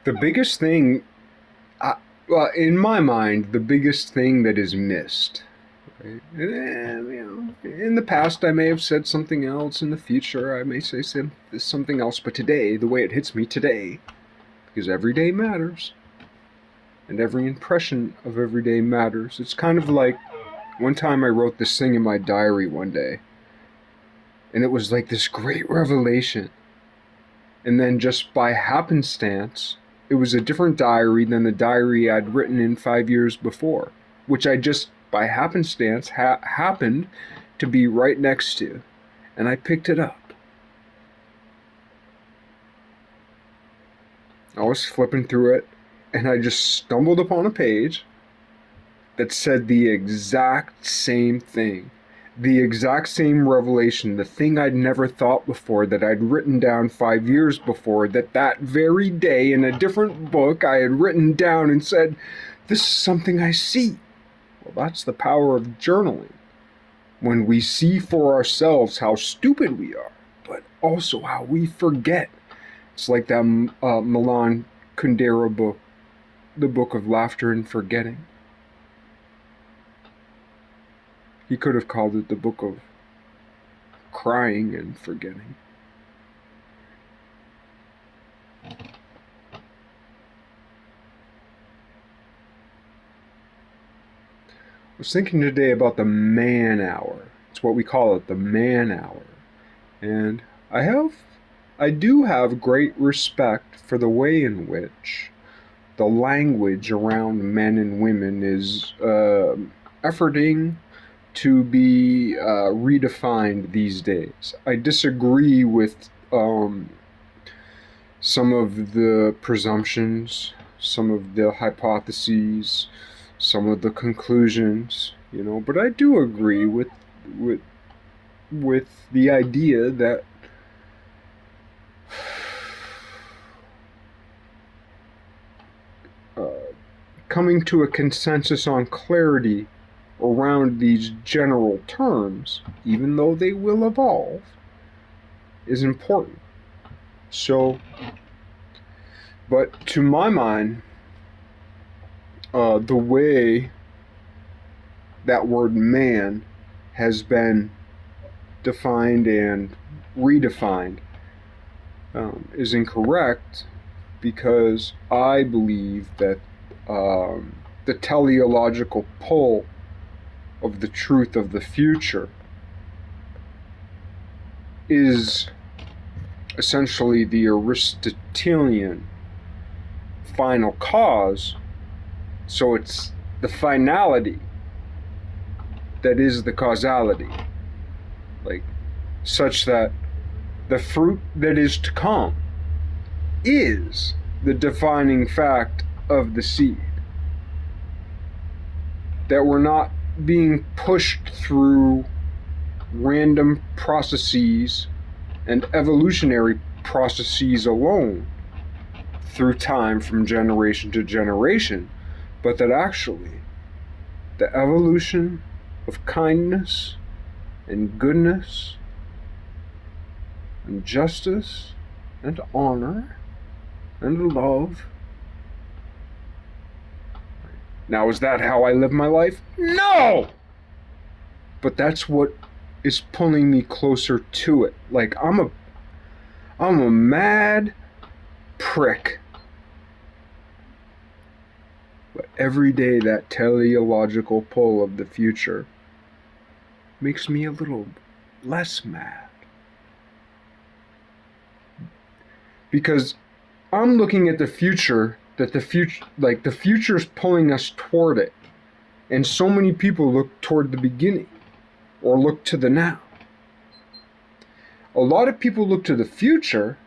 The biggest thing, well, in my mind, the biggest thing that is missed. Right? In the past, I may have said something else. In the future, I may say something else. But today, the way it hits me today, because every day matters, and every impression of every day matters. It's kind of like one time I wrote this thing in my diary one day, and it was like this great revelation. And then just by happenstance, it was a different diary than the diary I'd written in 5 years before, which I just, by happenstance, happened to be right next to. And I picked it up. I was flipping through it, and I just stumbled upon a page that said the exact same thing. The exact same revelation, the thing I'd never thought before, that I'd written down 5 years before, that very day in a different book I had written down and said, this is something I see. Well, that's the power of journaling. When we see for ourselves how stupid we are, but also how we forget. It's like that Milan Kundera book, The Book of Laughter and Forgetting. He could have called it the book of crying and forgetting. I was thinking today about the man hour. It's what we call it, the man hour. And I do have great respect for the way in which the language around men and women is efforting to be redefined these days. I disagree with some of the presumptions, some of the hypotheses, some of the conclusions, but I do agree with the idea that coming to a consensus on clarity around these general terms, even though they will evolve, is important. So, but to my mind, the way that word man has been defined and redefined is incorrect, because I believe that the teleological pull of the truth of the future is essentially the Aristotelian final cause. So it's the finality that is the causality, like such that the fruit that is to come is the defining fact of the seed, that we're not being pushed through random processes and evolutionary processes alone through time from generation to generation, but that actually the evolution of kindness and goodness and justice and honor and love. Now, is that how I live my life? No! But that's what is pulling me closer to it. Like, I'm a mad prick. But every day that teleological pull of the future makes me a little less mad. Because I'm looking at the future, that the future's pulling us toward it. And so many people look toward the beginning, or look to the now. A lot of people look to the future,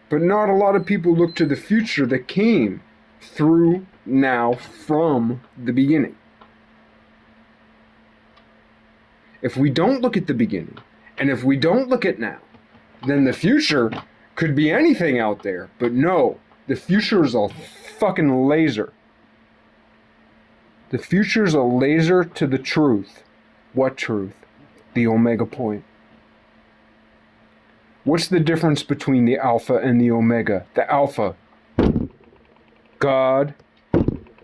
but not a lot of people look to the future that came through now from the beginning. If we don't look at the beginning, and if we don't look at now, then the future could be anything out there. But no, the future is a fucking laser. The future is a laser to the truth. What truth? The omega point. What's the difference between the alpha and the omega? The alpha God,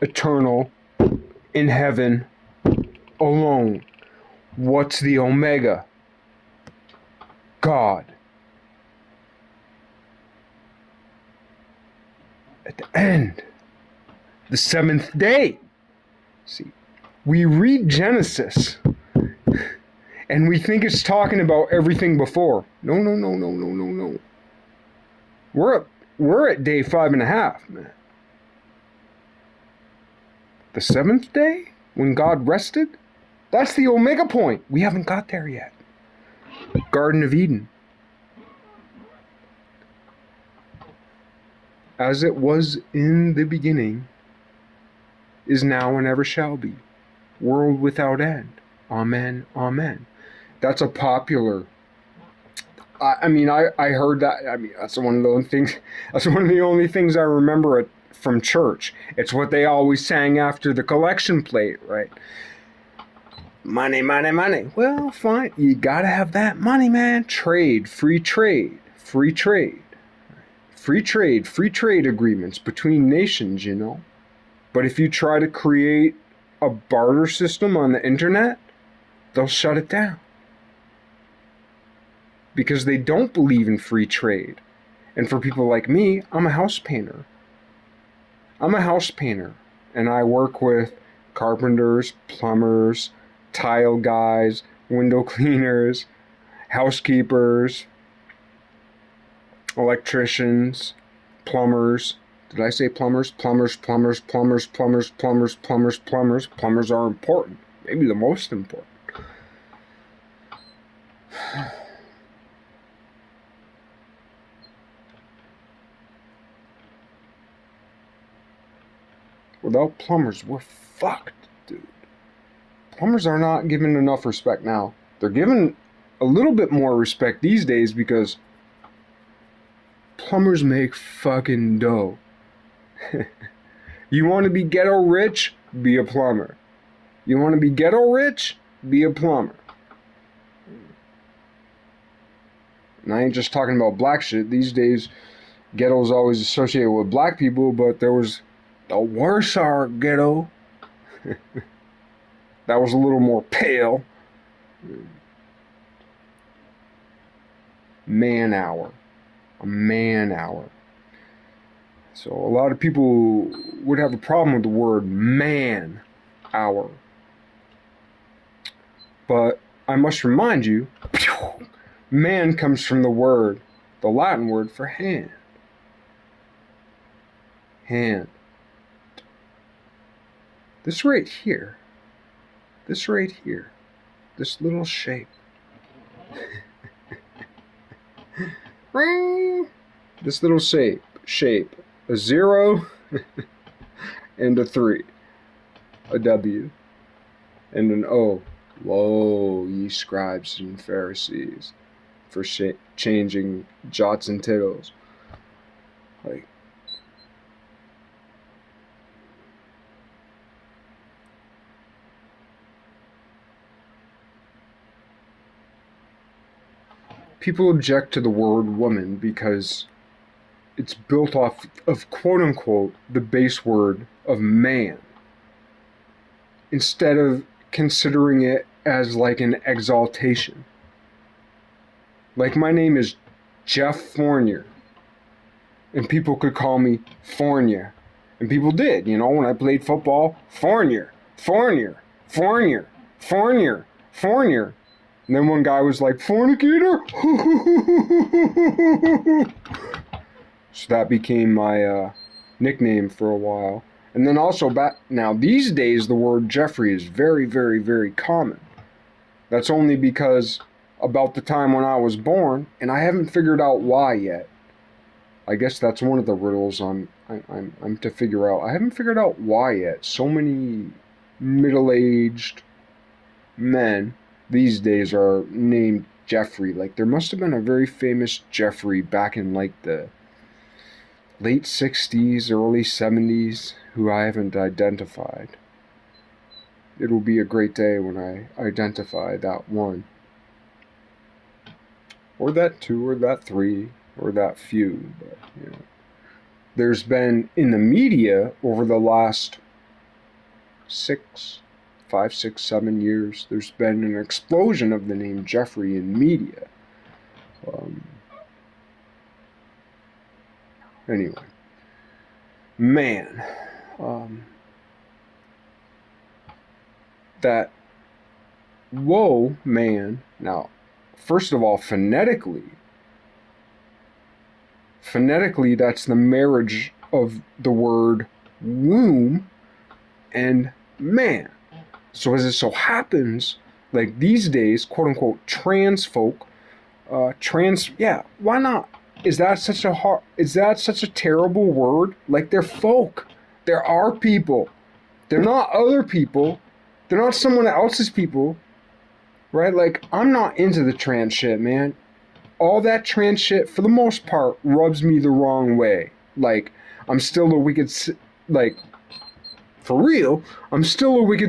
eternal, in heaven, alone. What's the Omega? God. At the end, the seventh day. See, we read Genesis and we think it's talking about everything before. No. We're at day 5.5, man. The seventh day, when God rested, that's the Omega point. We haven't got there yet. Garden of Eden. As it was in the beginning, is now and ever shall be. World without end. Amen, amen. That's a popular... I heard that. That's one of the things. That's one of the only things I remember from church. It's what they always sang after the collection plate, right? Money, money, money. Well, fine. You gotta have that money, man. Trade, free trade, free trade. Free trade agreements between nations, you know. But if you try to create a barter system on the internet, they'll shut it down. Because they don't believe in free trade. And for people like me, I'm a house painter. And I work with carpenters, plumbers, tile guys, window cleaners, housekeepers, electricians, plumbers. Did I say plumbers? Plumbers are important. Maybe the most important. Without plumbers, we're fucked, dude. Plumbers are not given enough respect now. They're given a little bit more respect these days because plumbers make fucking dough. You want to be ghetto rich? Be a plumber. You want to be ghetto rich? Be a plumber. And I ain't just talking about black shit. These days, ghetto is always associated with black people, but there was the Warsaw ghetto. That was a little more pale. Man-hour. A man-hour. So a lot of people would have a problem with the word man-hour. But I must remind you, man comes from the Latin word for hand. Hand. This right here, this little shape. This little shape, a 0 and a 3, a W and an O. Woe, ye scribes and Pharisees, for changing jots and tittles. Like, people object to the word woman because it's built off of, quote-unquote, the base word of man, instead of considering it as like an exaltation. Like, my name is Jeff Fournier, and people could call me Fournier. And people did, you know, when I played football, Fournier. And then one guy was like, fornicator? So that became my nickname for a while. And then also now these days the word Jeffrey is very, very, very common. That's only because about the time when I was born, and I haven't figured out why yet. I guess that's one of the riddles I'm to figure out. I haven't figured out why yet. So many middle-aged men these days are named Jeffrey. Like, there must have been a very famous Jeffrey back in like the late 60s, early 70s, who I haven't identified. It'll be a great day when I identify that one. Or that two, or that three, or that few, but, you know. there's been in the media over the last 5, 6, 7 years, there's been an explosion of the name Jeffrey in media. Anyway, man, that whoa, man. Now, first of all, phonetically, that's the marriage of the word womb and man. So as it so happens, like these days, quote unquote, trans folk, why not? Is that such a terrible word? Like, they're folk. They're our people. They're not other people. They're not someone else's people. Right? Like, I'm not into the trans shit, man. All that trans shit, for the most part, rubs me the wrong way. Like, I'm still a wicked, like, for real, I'm still a wicked